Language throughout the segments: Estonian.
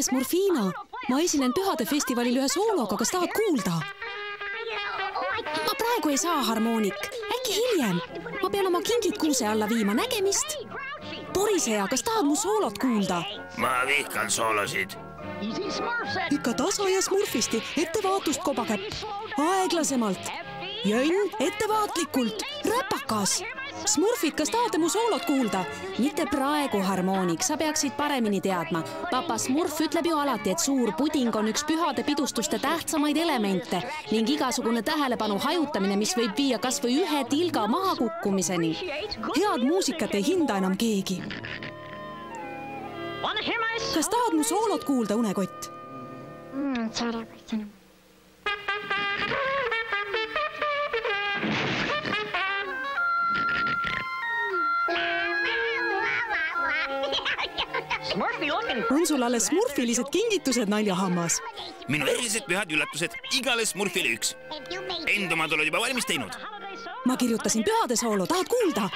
Smurfina, ma esinen Pühade festivalil ühe soologa, kas tahad kuulda? Ma praegu ei saa, harmoonik. Äkki hiljem. Ma pean oma kingid kuuse alla viima. Nägemist. Poriseja, kas tahad mu soolot kuulda? Ma vihkan soolosid. Ikka tasa ja smurfisti. Ettevaatust, kobakäpp. Aeglasemalt. Jönn, ettevaatlikult. Räpakas. Smurfid, kas tahate mu soolot kuulda? Mitte praegu, harmoonik, sa peaksid paremini teadma. Papa Smurf ütleb ju alati, et suur puding on üks pühade pidustuste tähtsamaid elemente ning igasugune tähelepanu hajutamine, mis võib viia kas või ühe tilga mahakukkumiseni. Head muusikat ei hinda enam keegi. Kas tahad mu soolot kuulda, unekott? On sul alles smurfilised kingitused, naljahammas? Minu erilised pühad üllatused igale smurfile üks. Endumad oled juba valmis teinud. Ma kirjutasin pühade soolo, tahad kuulda?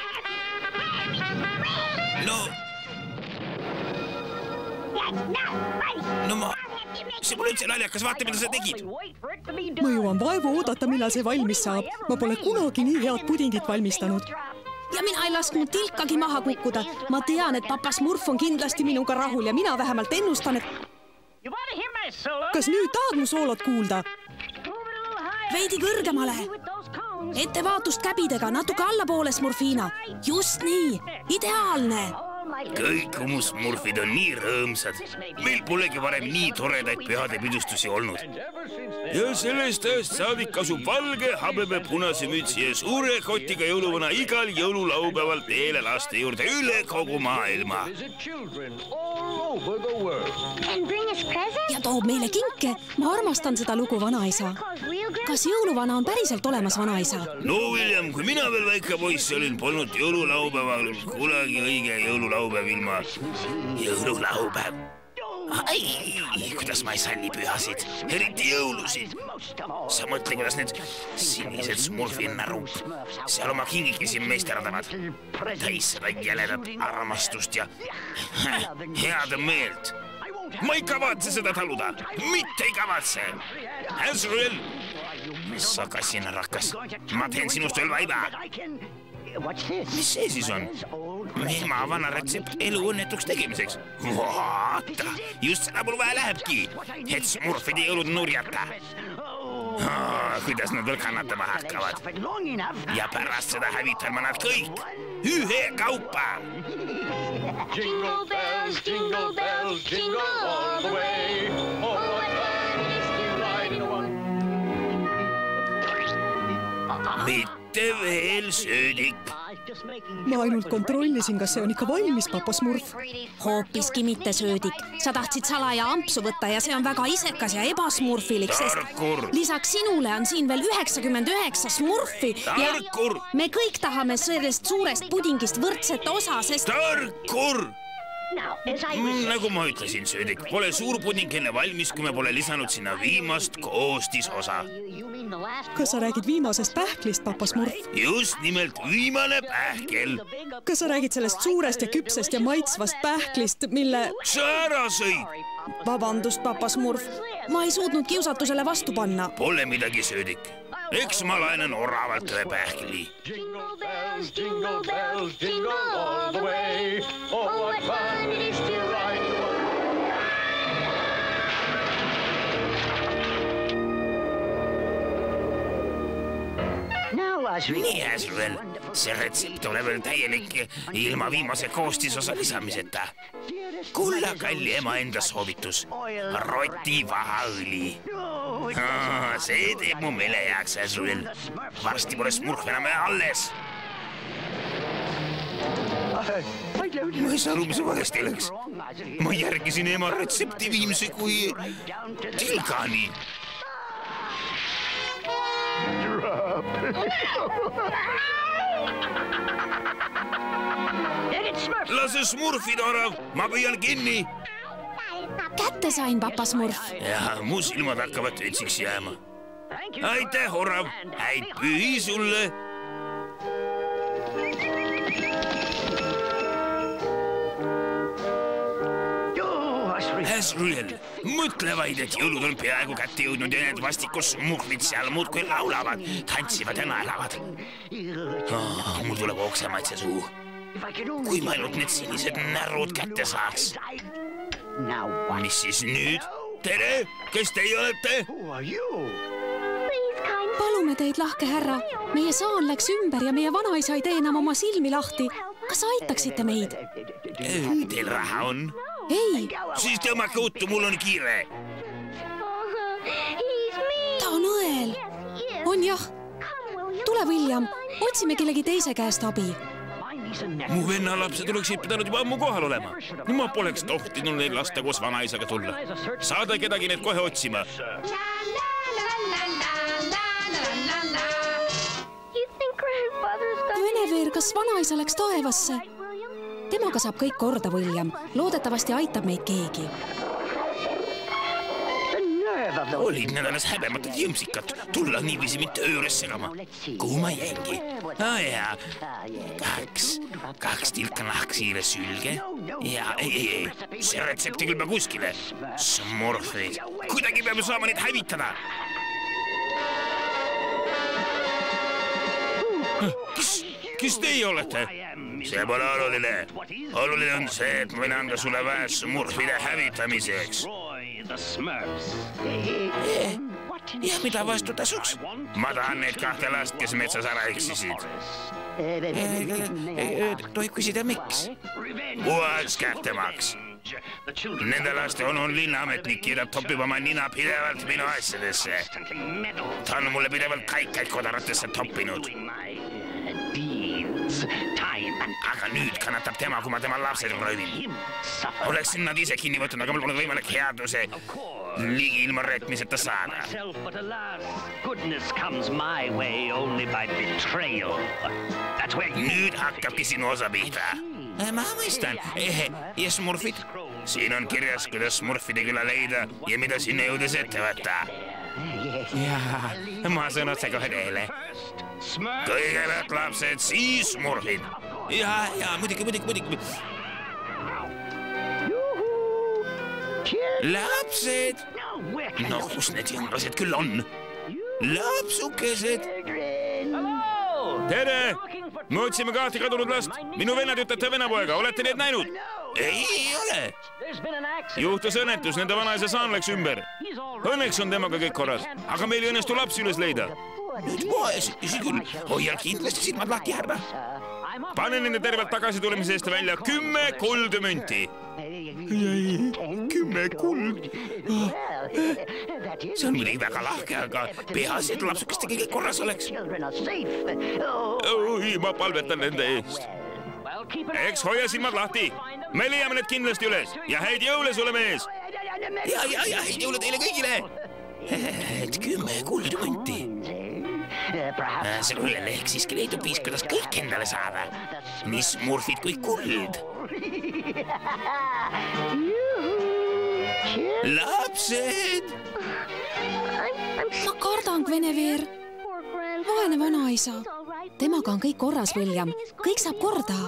See pole üldse naljakas, vaata, mida sa tegid. Ma jõuan vaevu oodata, millal see valmis saab. Ma pole kunagi nii head pudingit valmistanud. Ja mina ei lasknud tilkagi maha kukkuda. Ma tean, et papa Smurf on kindlasti minuga rahul ja mina vähemalt ennustan, et... Kas nüüd tahad mu soolot kuulda? Veidi kõrgemale. Ettevaatust käbidega, natuke allapoole, Smurfina. Just nii. Ideaalne. Kõik mu smurfid on nii rõõmsad. Meil polegi varem nii toredaid pühade pidustusi olnud. Ja sellest ajast saadik kasub valge, habeme punase mütsi ja suure kotiga jõuluvana igal jõululaupäeval teele laste juurde üle kogu maailma. Ja toob meile kinke. Ma armastan seda lugu, vanaisa. Kas jõuluvana on päriselt olemas, vanaisa? No, William, kui mina veel väike poiss olin, polnud jõululaupäeval kunagi õige jõululaupäev ilma jõululaupäev. Ai, kuidas ma ei salli pühasid, eriti jõulusid. Sa mõtle, kuidas need sinised smurfinärud seal oma kingikesi meisterdavad. Täis seda jäledat armastust ja head meelt. Ma ei kavatse seda taluda, mitte ei kavatse. Azrael, sa kassina rakas, ma teen sinust veel vaiba. Mis see siis on? Ema vana retsept elu õnnetuks tegemiseks. Vaata, just seda mul vaja lähebki, et smurfide jõulud nurjata. Kuidas nad veel kannatama hakkavad. Ja pärast seda hävitan ma nad kõik. Ühe kaupa. Jingle bells, jingle bells, jingle all the way. Oh, what fun it is to ride in a one. Mitte veel söödik. Ma ainult kontrollisin, kas see on ikka valmis, papa Smurf. Hoopiski mitte söödik. Sa tahtsid salaja ampsu võtta ja see on väga isekas ja ebasmurfilik, sest lisaks sinule on siin veel 99 smurfi. Tarkur! Me kõik tahame sellest suurest pudingist võrdset osa, sest... Tarkur! Nagu ma ütlesin, söödik, pole suur puding enne valmis, kui me pole lisanud sinna viimast koostisosa. Kas sa räägid viimasest pähklist, papa Smurf? Just nimelt viimane pähkel. Kas sa räägid sellest suurest ja küpsest ja maitsvast pähklist, mille... Sa ära sõid! Vabandust, papa Smurf. Ma ei suutnud kiusatusele vastu panna. Pole midagi, söödik. Eks ma laenan oravalt ühe pähkli. Jingle bells, jingle bells, jingle all the way. Oh, what fun it is to ride in one. Nii, Azrael, see retsept ole veel täielik ilma viimase koostisosa lisamiseta. Kulla kalli ema enda soovitus. Roti vahaõli. See teeb mu meele heaks, Azrael. Varsti pole smurf enam alles. Ma ei saa aru, mis valesti läks. Ma järgisin ema retsepti viimse kui tilgani. Lase smurfid, orav, ma püüan kinni. Kätte sain, papa Smurf. Ja mu silmad hakkavad töötsiks jääma. Aitäh, orav, häid pühi sulle. Asriel, mõtle vaid, et jõulud on peaaegu kätte jõudnud ja need vastikus smurfid seal muudkui laulavad, tantsivad ja naelavad. Mul tuleb oksemaitse suu. Kui ma ainult need sinised närud kätte saaks. Mis siis nüüd? Tere, kes teie olete? Palume teid, lahke härra. Meie saan läks ümber ja meie vanaisa ei tee enam oma silmi lahti. Kas aitaksite meid? Teil raha on? Ei. Siis tõmmake uttu, mul on kiire. Ta on õel. On jah. Tule, William, otsime kellegi teise käest abi. Mu venna lapsed oleksid pidanud juba ammu kohal olema. Ma poleks tohtinud neil lasta koos vanaisaga tulla. Saada kedagi need kohe otsima. Veneveer, kas vanaisa läks taevasse? Temaga saab kõik korda, William. Loodetavasti aitab meid keegi. Olid need alles häbematud jõmsikad. Tulla niiviisi mitte ööres segama. Kuhu ma jäängi? Kaks tilka nahksiire sülge. Ja ei. See retsepti küll kuskile. Smurfid. Kuidagi peame saama neid hävitada. Kes teie olete? See pole oluline. Oluline on see, et ma võin anda sulle vähe smurfide hävitamiseks. Ja mida vastu tasuks? Ma tahan neid kahte last, kes metsas ära eksisid. Tohib küsida, miks? Puhas kättemaks. Nende laste on linnaametnik ja ta topib oma nina pidevalt minu asjadesse. Ta on mulle pidevalt kaikaid kodaratesse toppinud. Aga nüüd kannatab tema, kui ma tema lapsed röövin. Oleksin nad ise kinni võtnud, aga mul pole võimalik headuse ligi ilma retmiseta saada. Nüüd hakkabki sinu osa pihta. Ma mõistan. Ja smurfid? Siin on kirjas, kuidas smurfide küla leida ja mida sinna jõudes ette võtta. Jaa, ma saan otse kohe teile. Kõigepealt lapsed, siis smurfid. Jaa, muidugi. Lapsed? No, kus need jõnglased küll on? Lapsukesed? Tere! Me otsime kahti kadunud last. Minu vennatütate venapoega. Olete need näinud? Ei ole. Juhtus õnnetus, nende vanaisa saan läks ümber. Õnneks on temaga kõik korras, aga meil ei õnnestu lapsi üles leida. Nüüd poes, isi küll. Hoian kindlasti silmad lahti, härra. Pane nende tervelt tagasi tulemise eest välja 10 kuldmünti. 10 kuld. See on muidugi väga lahke, aga peaasi, et lapsukestega kõik korras oleks. Ma palvetan nende eest. Eks hoia silmad lahti. Me leiame need kindlasti üles ja häid jõule sulle, mees. Ja häid jõule teile kõigile. 10 kuldmünti. Sellele ehk siiski leidub viis, kuidas kõik endale saada. Nii smurfid kui kuld. Lapsed! Ma kardan, Veneveer. Vaene vanaisa. Temaga on kõik korras, William. Kõik saab korda.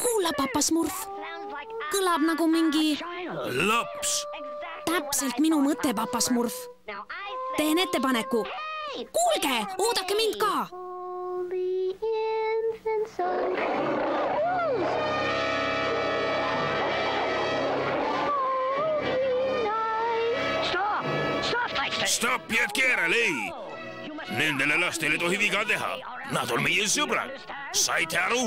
Kuula, papa Smurf. Kõlab nagu mingi... Laps! Täpselt minu mõte, papa Smurf. Teen ettepaneku. Kuulge, oodake mind ka! Stopp, jätke järele, ei! Nendele lastele tohi viga teha. Nad on meie sõbrad. Saite aru?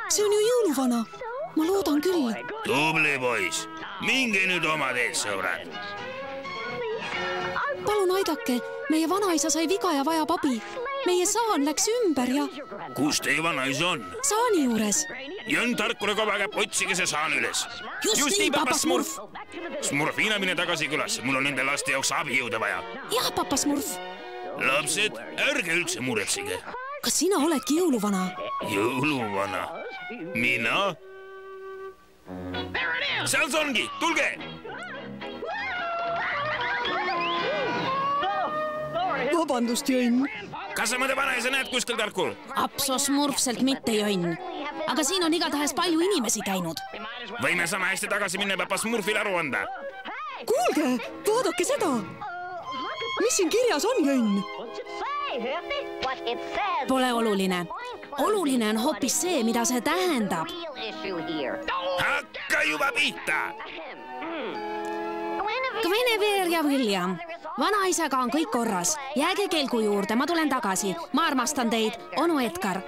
See on ju jõuluvana. Ma loodan küll. Tubli poiss. Minge nüüd oma teed, sõbrad. Palun aidake. Meie vanaisa sai viga ja vajab abi. Meie saan läks ümber ja... Kus teie vanaisa on? Saani juures. Jõn tarkune kobakäpp, otsige see saan üles. Just nii, papa Smurf. Smurfina mine tagasi külasse. Mul on nende laste jaoks abi jõuda vaja. Jah, papa Smurf. Lapsed, ärge üldse muretsige. Kas sina oledki jõuluvana? Jõuluvana? Mina? Seal see ongi, tulge! vabandust, Jõnn. Kas sa mõnda vanaisa näed kuskil, Tarku? Absolsmurfselt mitte, Jõnn. Aga siin on igatahes palju inimesi käinud. Võime sama hästi tagasi minna papa Smurfile aru anda. Kuulge, vaadake seda. Mis siin kirjas on, Jõnn? Pole oluline. Oluline on hoopis see, mida see tähendab. Hakka juba pihta! Guinevere ja William. Vanaisaga on kõik korras. Jääge kelgu juurde, ma tulen tagasi. Ma armastan teid, onu Edgar.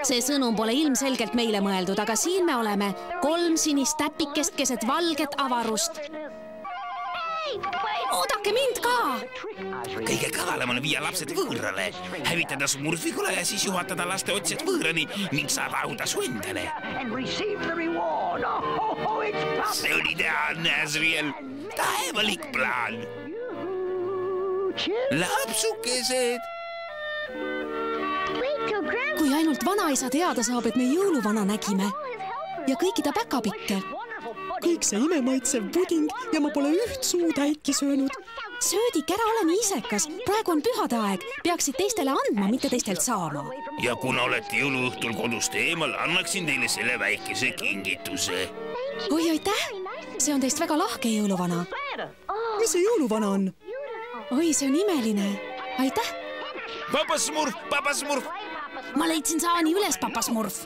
See sõnum pole ilmselgelt meile mõeldud, aga siin me oleme. 3 sinist täpikest keset valget avarust. Oodake mind ka! Kõige kavalam on viia lapsed võõrale, hävitada Smurfikule ja siis juhatada laste otsijad võõrani ning saada auda su endale. See on ideaalne, Azriel. Taevalik plaan. Lapsukesed. Kui ainult vanaisa teada saab, et me jõuluvana nägime ja kõikida päkapikke. Kõik see imemaitsev puding ja ma pole üht suutäitki söönud. Söödik, ära ole nii isekas. Praegu on pühade aeg. Peaksid teistele andma, mitte teistelt saama. Ja kuna olete jõuluõhtul kodust eemal, annaksin teile selle väikese kingituse. Oi, aitäh! See on teist väga lahke, jõuluvana. Mis see jõuluvana on? Oi, see on imeline. Aitäh! Papa Smurf! Ma leidsin saani üles, papa Smurf.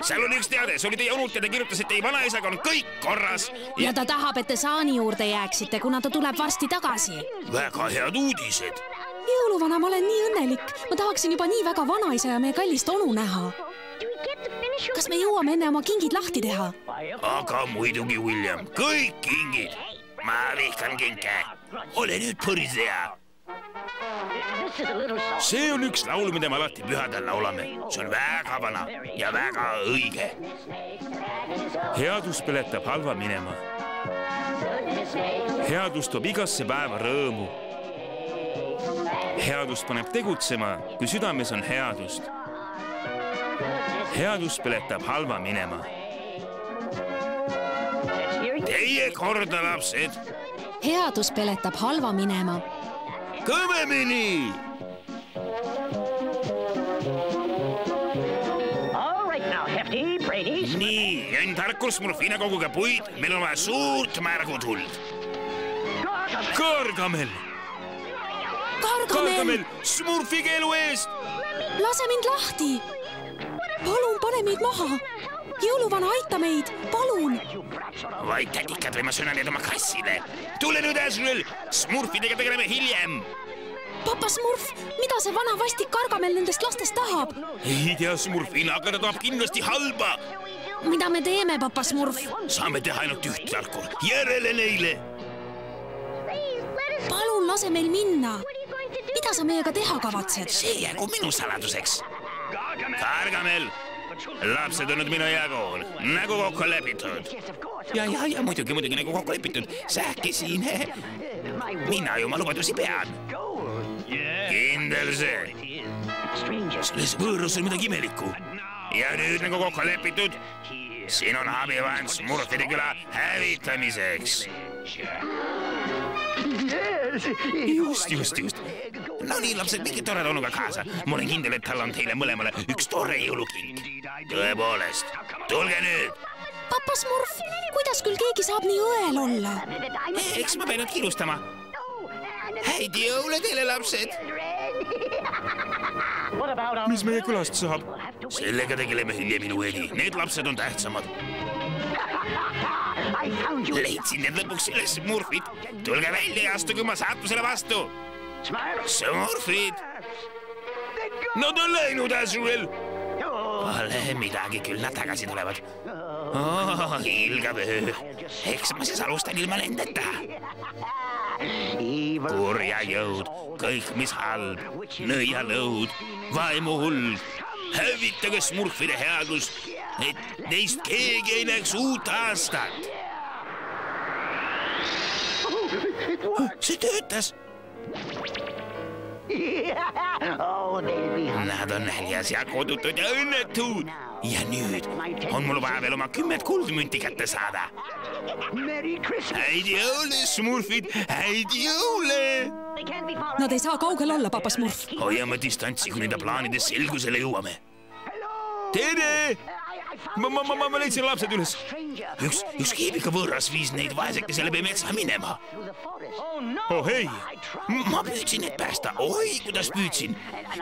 Seal oli üks teade, see oli teie onult ja te kirjutas, et teie vanaisaga on kõik korras. Ja ta tahab, et te saani juurde jääksite, kuna ta tuleb varsti tagasi. Väga head uudised. Jõuluvana, ma olen nii õnnelik. Ma tahaksin juba nii väga vanaisa ja meie kallist onu näha. Kas me jõuame enne oma kingid lahti teha? Aga muidugi, William, kõik kingid. Ma vihkan kinke. Ole nüüd põriseja. See on üks laul, mida me alati pühadel laulame. See on väga vana ja väga õige. Headus peletab halva minema. Headus toob igasse päeva rõõmu. Headust paneb tegutsema, kui südames on headust. Headus peletab halva minema. Teie korda, lapsed. Headus peletab halva minema. Kõvemini! Nii, Jõnn Tarkur Smurfina koguga puid, meil on vaja suurt märgutuld. Kargamel! Kargamel! Smurfige elu eest! Lase mind lahti! Palun, pane meid maha! Jõuluvana, aita meid! Palun! Vaid tätikad või ma söönan need oma kassile. Tule nüüd, Azriel! Smurfidega tegeleme hiljem! Papa Smurf, mida see vana vastik Kargamel nendest lastest tahab? Ei tea, Smurfina, aga ta tahab kindlasti halba. Mida me teeme, papa Smurf? Saame teha ainult üht, Tarkur. Järele neile! Palun, lase meil minna! Mida sa meiega teha kavatsed? See jäägu minu saladuseks. Kargamel! Lapsed on nüüd minu jagu, nagu kokku lepitud. Ja muidugi nagu kokku lepitud. Sähki siin. Mina ju oma lubadusi pean. Kindel see. Selles võõrus on midagi imelikku. Ja nüüd nagu kokku lepitud. Siin on abivahend Smurfide küla hävitamiseks. Just. No nii, lapsed, mingi toreda onuga kaasa. Ma olen kindel, et tal on teile mõlemale üks tore jõuluking. Tõepoolest, tulge nüüd. Papa Smurf, kuidas küll keegi saab nii õel olla? Eks ma pean nüüd kilustama. Häid jõule teile, lapsed. Mis meie külast saab? Sellega tegeleme hiljem, minu Edi. Need lapsed on tähtsamad. Leidsin need lõpuks üles, Smurfid. Tulge välja ja astuge oma saatusele vastu. Smurfid! Nad on läinud, Azriel! Pole midagi, küll nad tagasi tulevad. Ilgav öö. Eks ma siis alustan ilma nendeta. Kurja jõud, kõik mis halb, nõialõud, vaimuhuld. Hävitage Smurfide headust, et neist keegi ei näeks uut aastat. See töötas. Nad on näljas ja kodutud ja õnnetud. ja nüüd on mul vaja veel oma 10 kuldmünti kätte saada. Häid jõule, Smurfid, häid jõule! Nad ei saa kaugel olla, papa Smurf. Hoiame distantsi, kuni ta plaanides selgusele jõuame. Tere! Ma leidsin lapsed üles. Üks keebika võõras viis neid vaesekese läbi metsa minema. Oh ei, ma püüdsin neid päästa. Oi, kuidas püüdsin.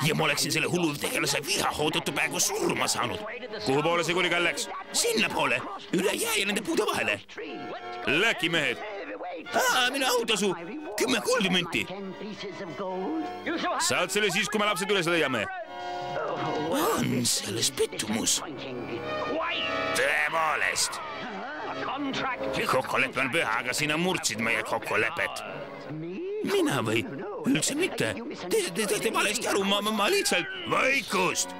Ja ma oleksin selle hullu tegelase vihahood tõttu peaaegu surma saanud. Kuhu poole see kuningal läks? Sinna poole, üle jää ja nende puude vahele. Läki mehed. Minu autasu, 10 kuldmünti. Saad selle siis, kui me lapsed üles leiame. On selles pettumus. Tõepoolest. Kokkulepe on püha, aga sina murdsid meie kokkulepet. Mina või? Üldse mitte. Te valesti aru, ma lihtsalt... Vaikust!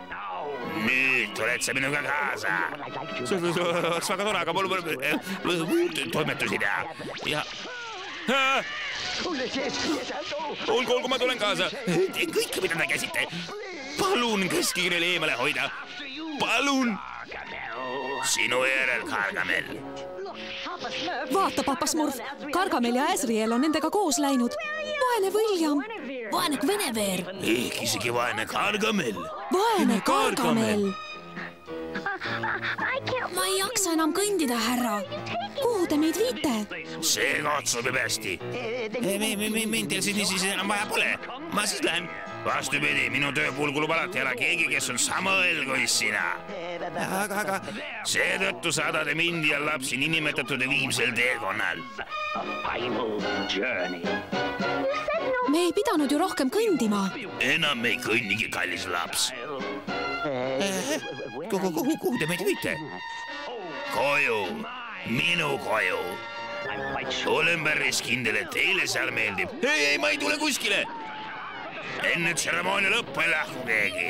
Nüüd tuled sa minuga kaasa. See oleks väga tore, aga mul toimetusi teha. Ja... Olgu, ma tulen kaasa. Teen kõike, mida te käsite. Palun käskige neile eemale hoida. Palun! Sinu järel, Gargamel. Vaata, papa Smurf, Gargamel ja Asriel on nendega koos läinud. Vaene William, vaene Guinevere. Isegi vaene Gargamel. Vaene Gargamel. Ma ei jaksa enam kõndida, härra. Kuhu te meid viite? See koht sobib hästi. Mind teil siis enam vaja pole. Ma siis lähen. Vastupidi, minu töö puhul kulub alati ära keegi, kes on sama õel kui sina. Aga seetõttu saadade mind ja lapsi niinimetatud viimsel teekonnal. Me ei pidanud ju rohkem kõndima. Enam ei kõnnigi, kallis laps. Kuhu te meid viite? Koju, minu koju. Olen päris kindel, et teile seal meeldib. Ei, ma ei tule kuskile. Enne tseremoonia lõppu ei lahku keegi.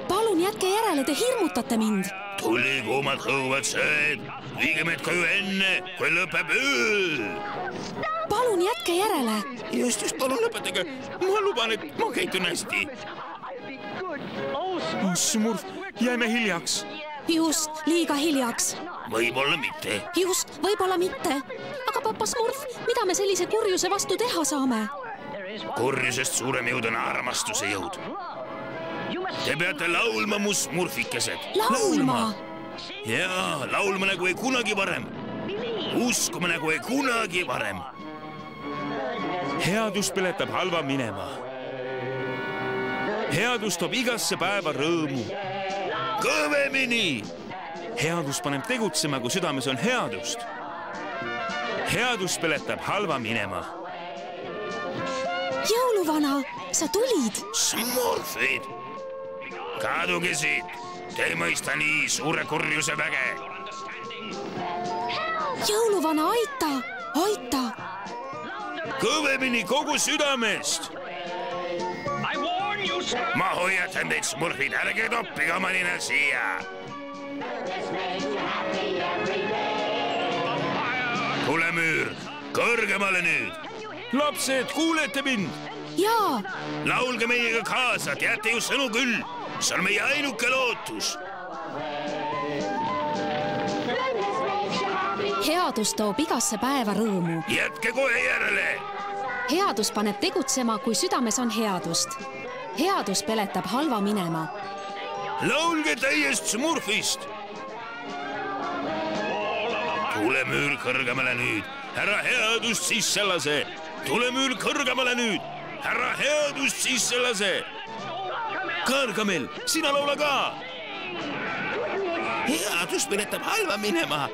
Palun jätke järele, te hirmutate mind. Tuli kuumad kõuvad sööd. Viige meid koju enne, kui lõpeb öö. Palun jätke järele. Just, palun lõpetage. Ma luban, et ma käitun hästi. Smurf, jääme hiljaks. Just, liiga hiljaks. Võib-olla mitte. Just, võib-olla mitte. Aga papa Smurf, mida me sellise kurjuse vastu teha saame? Kurjusest suurem jõud on armastuse jõud. Te peate laulma, mu smurfikesed. Laulma? Jaa, laulma nagu ei kunagi varem. Uskuma nagu ei kunagi varem. Headus peletab halva minema. Headus toob igasse päeva rõõmu. Kõvemini! Headus paneb tegutsema, kui südames on headust. Headus peletab halva minema. Jõuluvana, sa tulid. Smurfid! Kaduge siit! Te ei mõista nii suure kurjuse väge. Jõuluvana, aita! Aita! Kõvemini kogu südamest! Ma hoiatan teid, Smurfid, ärge toppige oma ninal siia! Tule müür, kõrgemale nüüd! Lapsed, kuulete mind? Jaa! Laulge meiega kaasa, teate ju sõnu küll. See on meie ainuke lootus. Headus toob igasse päeva rõõmu. Jätke kohe järele! Headus paneb tegutsema, kui südames on headust. Headus peletab halva minema. Laulge täiest Smurfist! Tule müür kõrgemale nüüd. Härra headust sisse lase. Tule müür kõrgemale nüüd. Härra headust sisse lase. Gargamel, sina laula ka. Headus peletab halva minema.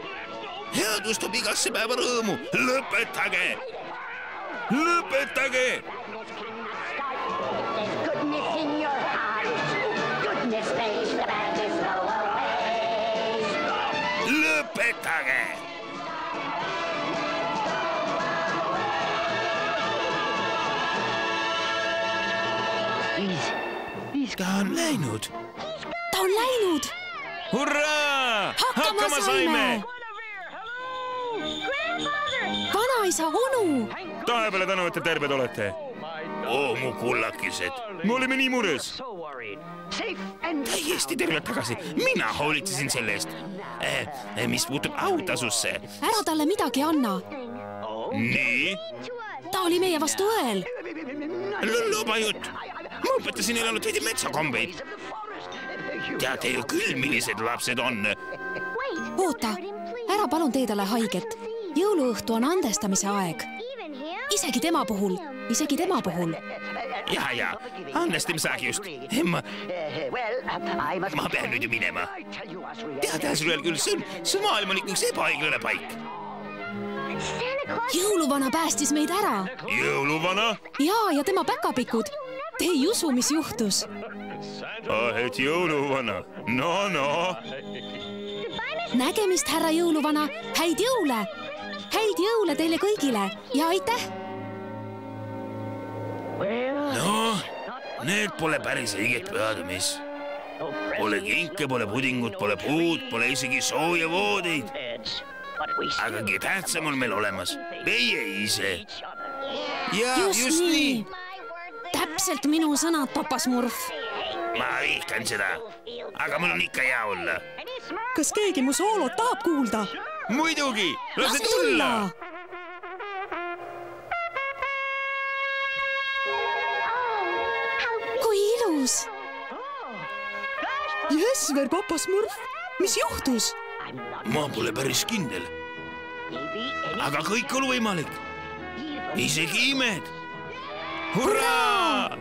Headus toob igasse päeva rõõmu. Lõpetage! Lõpetage! Lõpetage! Ta on läinud. Ta on läinud! Hurraa! Hakkama saime! Vanaisa, onu! Tahe peale tänu, et te terved olete. mu kullakesed, me oleme nii mures. Täiesti tervelt tagasi, mina hoolitsesin selle eest. Mis puutub autasusse. Ära talle midagi anna. Nii? Ta oli meie vastu õel. Luba jutt. Ma õpetasin elanud veidi metsakombeid. Teate ju küll, millised lapsed on. Oota, ära palun tee talle haiget. Jõuluõhtu on andestamise aeg. Isegi tema puhul. Ja, andestamise aeg just. Ma pean nüüd ju minema. Tead, Äsruel küll, see maailm on ikka üks ebaõiglane paik. Jõuluvana päästis meid ära. Jõuluvana? Ja tema päkapikud. Te ei usu, mis juhtus. Et jõuluvana. No. Nägemist, härra jõuluvana. Häid jõule! Häid jõule teile kõigile ja aitäh! No, need pole päris õiged pühad, mis. Pole kinke, pole pudingut, pole puud, pole isegi sooja voodeid. Aga kõige tähtsam on meil olemas. Meie ise. Ja, just nii. Täpselt minu sõnad, papa Smurf. Ma vihkan seda. Aga mul on ikka hea olla. Kas keegi mu soolot tahab kuulda? Muidugi, lase tulla! Kui ilus! Jesper, papa Smurf, mis juhtus? Ma pole päris kindel. Aga kõik on võimalik. Isegi imed. Hurraa!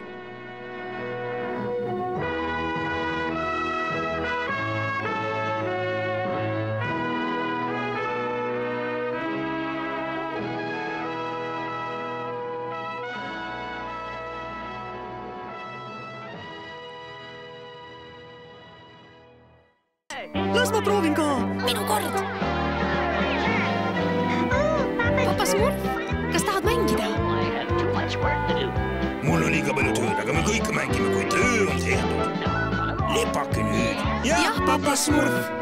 Las ma proovin ka. Minu kord. Papa Smurf, kas tahad mängida? Mul on liiga palju tööd, aga me kõik mängime, kui töö on tehtud. Lepake nüüd. Jah, papa Smurf.